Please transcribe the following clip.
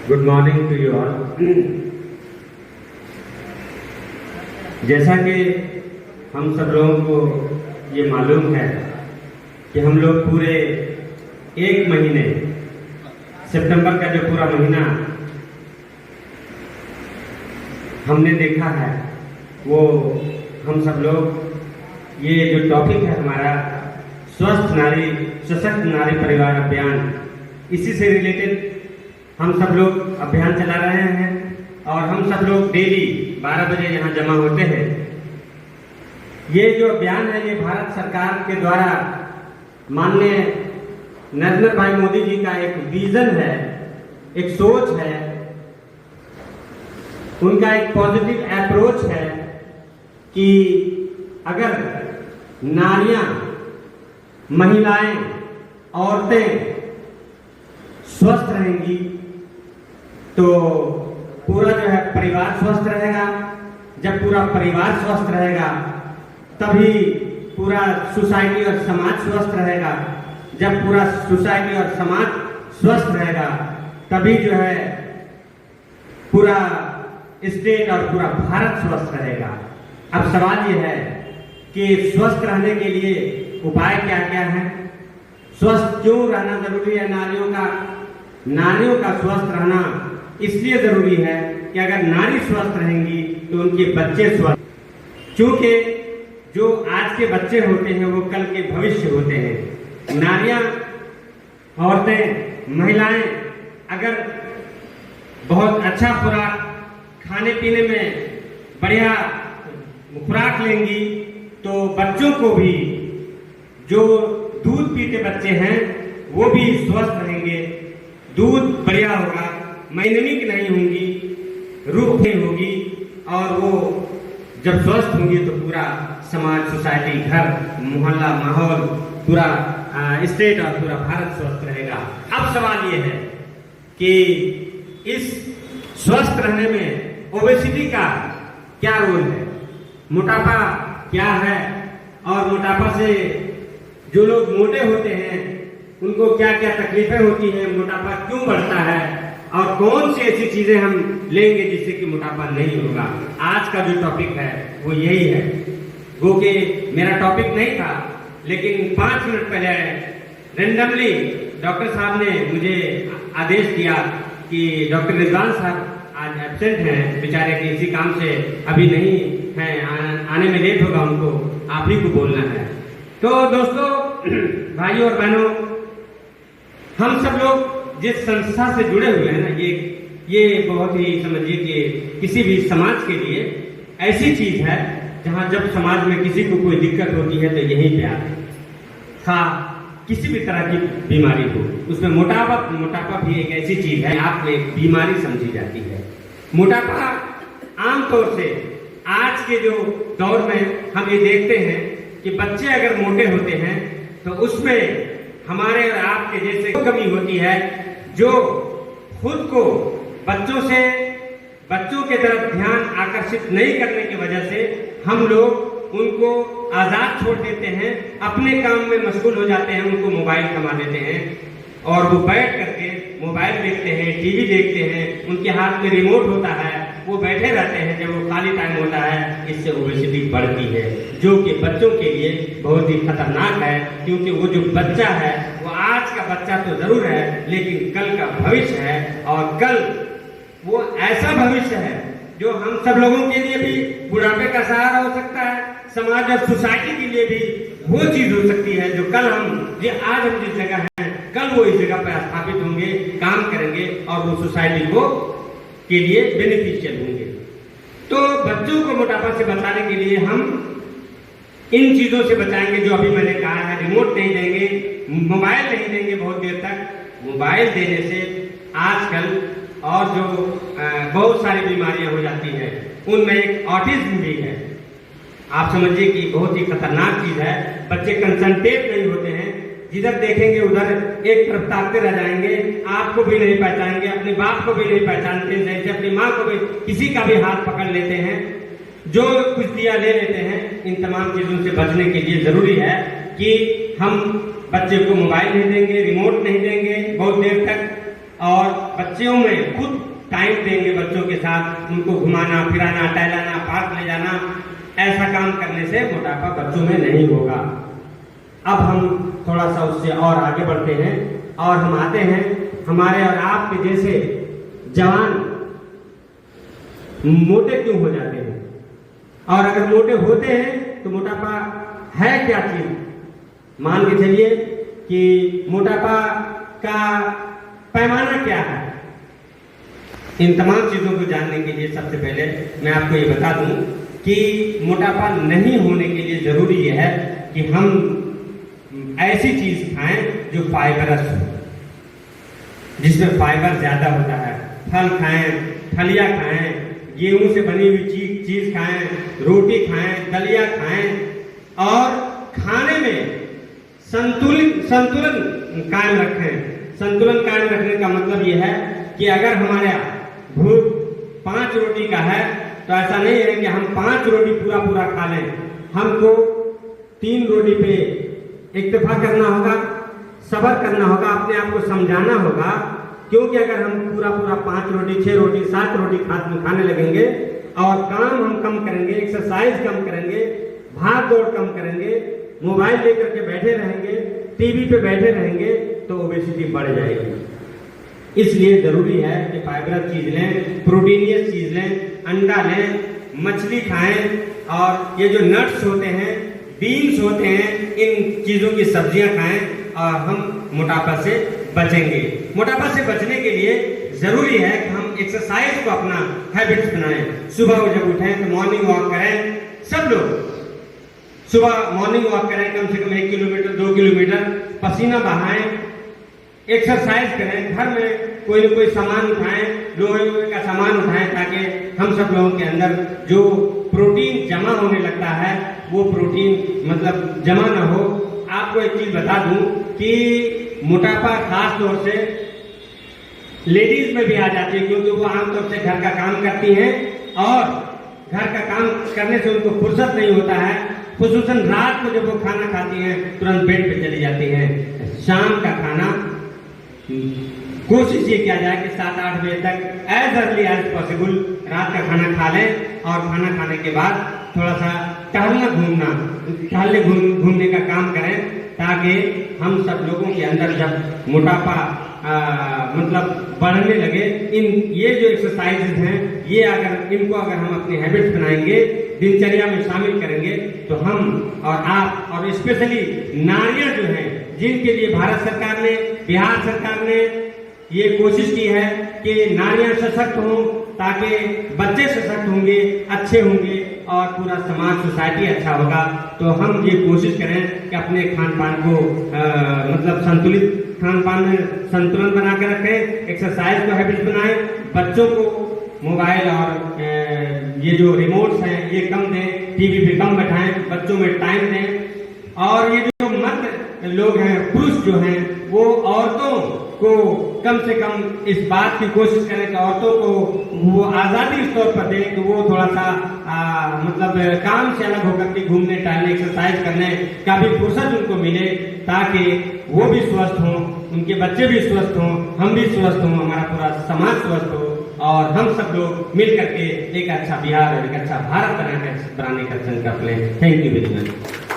Good morning to you all. जैसा कि हम सब लोगों को ये मालूम है कि हम लोग पूरे एक महीने, सितंबर का जो पूरा महीना हमने देखा है, वो हम सब लोग ये जो टॉपिक है हमारा स्वस्थ नारी सशक्त नारी परिवार अभियान, इसी से रिलेटेड हम सब लोग अभियान चला रहे हैं और हम सब लोग डेली 12 बजे यहाँ जमा होते हैं। ये जो अभियान है ये भारत सरकार के द्वारा माननीय नरेंद्र भाई मोदी जी का एक विजन है, एक सोच है, उनका एक पॉजिटिव अप्रोच है कि अगर नारियां, महिलाएं, औरतें स्वस्थ रहेंगी तो पूरा जो है परिवार स्वस्थ रहेगा। जब पूरा परिवार स्वस्थ रहेगा तभी पूरा सोसाइटी और समाज स्वस्थ रहेगा। जब पूरा सोसाइटी और समाज स्वस्थ रहेगा तभी जो है पूरा स्टेट और पूरा भारत स्वस्थ रहेगा। अब सवाल यह है कि स्वस्थ रहने के लिए उपाय क्या क्या है, स्वस्थ क्यों रहना जरूरी है। नारियों का स्वस्थ रहना इसलिए जरूरी है कि अगर नारी स्वस्थ रहेंगी तो उनके बच्चे स्वस्थ, क्योंकि जो आज के बच्चे होते हैं वो कल के भविष्य होते हैं। नारियां, औरतें, महिलाएं अगर बहुत अच्छा खुराक, खाने पीने में बढ़िया खुराक लेंगी तो बच्चों को भी, जो दूध पीते बच्चे हैं वो भी स्वस्थ रहेंगे, दूध बढ़िया होगा, मैनेमिक नहीं होंगी, रूप नहीं होगी, और वो जब स्वस्थ होंगी तो पूरा समाज, सोसाइटी, घर, मोहल्ला, माहौल, पूरा स्टेट और पूरा भारत स्वस्थ रहेगा। अब सवाल ये है कि इस स्वस्थ रहने में ओबेसिटी का क्या रोल है, मोटापा क्या है, और मोटापा से जो लोग मोटे होते हैं उनको क्या क्या तकलीफें होती हैं, मोटापा क्यों बढ़ता है, और कौन सी ऐसी चीजें हम लेंगे जिससे कि मोटापा नहीं होगा। आज का जो टॉपिक है वो यही है। वो कि मेरा टॉपिक नहीं था, लेकिन 5 मिनट पहले रेंडमली डॉक्टर साहब ने मुझे आदेश दिया कि डॉक्टर रिजवान साहब आज एब्सेंट हैं, बेचारे किसी काम से अभी नहीं हैं, आने में लेट होगा उनको, आप ही को बोलना है। तो दोस्तों, भाइयों और बहनों, हम सब लोग जिस संस्था से जुड़े हुए हैं ना, ये बहुत ही समझिए कि किसी भी समाज के लिए ऐसी चीज है जहां जब समाज में किसी को कोई दिक्कत होती है तो यहीं पे आते हैं। किसी भी तरह की बीमारी हो, उसमें मोटापा भी एक ऐसी चीज है, आपको एक बीमारी समझी जाती है। मोटापा आमतौर से आज के जो दौर में हम ये देखते हैं कि बच्चे अगर मोटे होते हैं तो उसमें हमारे और आपके जैसे कमी होती है, जो खुद को बच्चों के तरफ ध्यान आकर्षित नहीं करने की वजह से हम लोग उनको आजाद छोड़ देते हैं, अपने काम में मशगूल हो जाते हैं, उनको मोबाइल थमा देते हैं और वो बैठ करके मोबाइल देखते हैं, टीवी देखते हैं, उनके हाथ में रिमोट होता है, वो बैठे रहते हैं। जब वो खाली टाइम होता है, इससे ओबेसिटी बढ़ती है, जो कि बच्चों के लिए बहुत ही खतरनाक है, क्योंकि वो जो बच्चा है वो आज का बच्चा तो जरूर है, लेकिन कल का भविष्य है, और कल वो ऐसा भविष्य है जो हम सब लोगों के लिए भी बुढ़ापे का सहारा हो सकता है, समाज और सोसाइटी के लिए भी वो चीज हो सकती है जो कल आज हम जिस जगह हैं, कल वो इस जगह पर स्थापित होंगे, काम करेंगे और वो सोसाइटी को के लिए बेनिफिशियल होंगे। तो बच्चों को मोटापा से बचाने के लिए हम इन चीजों से बचाएंगे जो अभी मैंने कहा है। रिमोट नहीं देंगे, मोबाइल नहीं देंगे बहुत देर तक। मोबाइल देने से आजकल और जो बहुत सारी बीमारियां हो जाती हैं, उनमें एक ऑटिज्म भी है। आप समझिए कि बहुत ही खतरनाक चीज है। बच्चे कंसंट्रेट नहीं होते हैं, जिधर देखेंगे उधर एक तरफ ताकते रह जाएंगे, आपको भी नहीं पहचानेंगे, अपने बाप को भी नहीं पहचानते, जैसे अपनी माँ को भी, किसी का भी हाथ पकड़ लेते हैं, जो कुछ दिया ले लेते हैं। इन तमाम चीजों से बचने के लिए जरूरी है कि हम बच्चे को मोबाइल नहीं देंगे, रिमोट नहीं देंगे बहुत देर तक, और बच्चों में खुद टाइम देंगे, बच्चों के साथ उनको घुमाना फिराना, टहलाना, पार्क ले जाना, ऐसा काम करने से मोटापा बच्चों में नहीं होगा। अब हम थोड़ा सा उससे और आगे बढ़ते हैं और हम आते हैं हमारे और आपके जैसे जवान मोटे क्यों हो जाते हैं, और अगर मोटे होते हैं तो मोटापा है क्या चीज। मान के चलिए कि मोटापा का पैमाना क्या है। इन तमाम चीजों को जानने के लिए सबसे पहले मैं आपको ये बता दूं कि मोटापा नहीं होने के लिए जरूरी यह है कि हम ऐसी चीज खाएं जो फाइबरस हो, जिसमें फाइबर ज्यादा होता है। फल खाएं, फलियां खाएं, गेहूं से बनी हुई चीज खाएं, रोटी खाएं, दलिया खाएं, और खाने में संतुलन कायम रखें। संतुलन कायम रखने का मतलब यह है कि अगर हमारे भूख 5 रोटी का है तो ऐसा नहीं है कि हम 5 रोटी पूरा खा लें। हमको 3 रोटी पे इक्तफा करना होगा, सब्र करना होगा, अपने आप को समझाना होगा। क्योंकि अगर हम पूरा 5 रोटी, 6 रोटी, 7 रोटी खाने लगेंगे और काम हम कम करेंगे, एक्सरसाइज कम करेंगे, भाग दौड़ कम करेंगे, मोबाइल लेकर के बैठे रहेंगे, टीवी पे बैठे रहेंगे, तो ओबेसिटी बढ़ जाएगी। इसलिए जरूरी है कि फाइबर चीज लें, प्रोटीनियस चीज लें, अंडा लें, मछली खाएं, और ये जो नट्स होते हैं, बीन्स होते हैं, इन चीजों की सब्जियां खाएं और हम मोटापा से बचेंगे। मोटापा से बचने के लिए जरूरी है कि हम एक्सरसाइज को अपना हैबिट्स बनाएं। सुबह जब उठें तो मॉर्निंग वॉक करें। सब लोग सुबह मॉर्निंग वॉक करें, कम से कम 1 किलोमीटर 2 किलोमीटर, पसीना बहाएं, एक्सरसाइज करें, घर में कोई न कोई सामान उठाएं, लोहे का सामान उठाएं, ताकि हम सब लोगों के अंदर जो प्रोटीन जमा होने लगता है वो प्रोटीन मतलब जमा ना हो। आपको एक चीज बता दूं कि मोटापा खास तौर से लेडीज में भी आ जाती है, क्योंकि वो आमतौर से घर का काम करती हैं और घर का काम करने से उनको फुर्सत नहीं होता है। खुसूसन रात को जब वो खाना खाती हैं तुरंत बेड पे चली जाती हैं। शाम का खाना कोशिश ये किया जाए कि 7-8 बजे तक एज अर्ली एज पॉसिबल रात का खाना खा लें, और खाना खाने के बाद थोड़ा सा टहलने घूमने का काम करें, ताकि हम सब लोगों के अंदर जब मोटापा मतलब बढ़ने लगे, ये जो एक्सरसाइजेज हैं, ये इनको अगर हम अपनी हैबिट्स बनाएंगे, दिनचर्या में शामिल करेंगे, तो हम और आप और स्पेशली नारियां जो हैं, जिनके लिए भारत सरकार ने, बिहार सरकार ने ये कोशिश की है कि नारियां सशक्त हों, ताकि बच्चे सशक्त होंगे, अच्छे होंगे और पूरा समाज सोसाइटी अच्छा होगा। तो हम ये कोशिश करें कि अपने खान पान को मतलब संतुलित खान पान में संतुलन बना के रखें, एक्सरसाइज को हैबिट बनाएं, बच्चों को मोबाइल और ये जो रिमोट्स हैं ये कम दें, टीवी पे कम बैठाएं, बच्चों में टाइम दें। और ये जो मर्द लोग हैं, पुरुष जो हैं, वो औरतों को कम से कम इस बात की कोशिश करें कि औरतों को वो आज़ादी इस तौर पर दें कि वो थोड़ा सा मतलब काम से अलग होकर के घूमने टहलने, एक्सरसाइज करने का भी फुर्सत उनको मिले, ताकि वो भी स्वस्थ हों, उनके बच्चे भी स्वस्थ हों, हम भी स्वस्थ हों, हमारा पूरा समाज स्वस्थ हो, और हम सब लोग मिल करके एक अच्छा बिहार और एक अच्छा भारत बनाने का संकल्प लें। Thank you very much.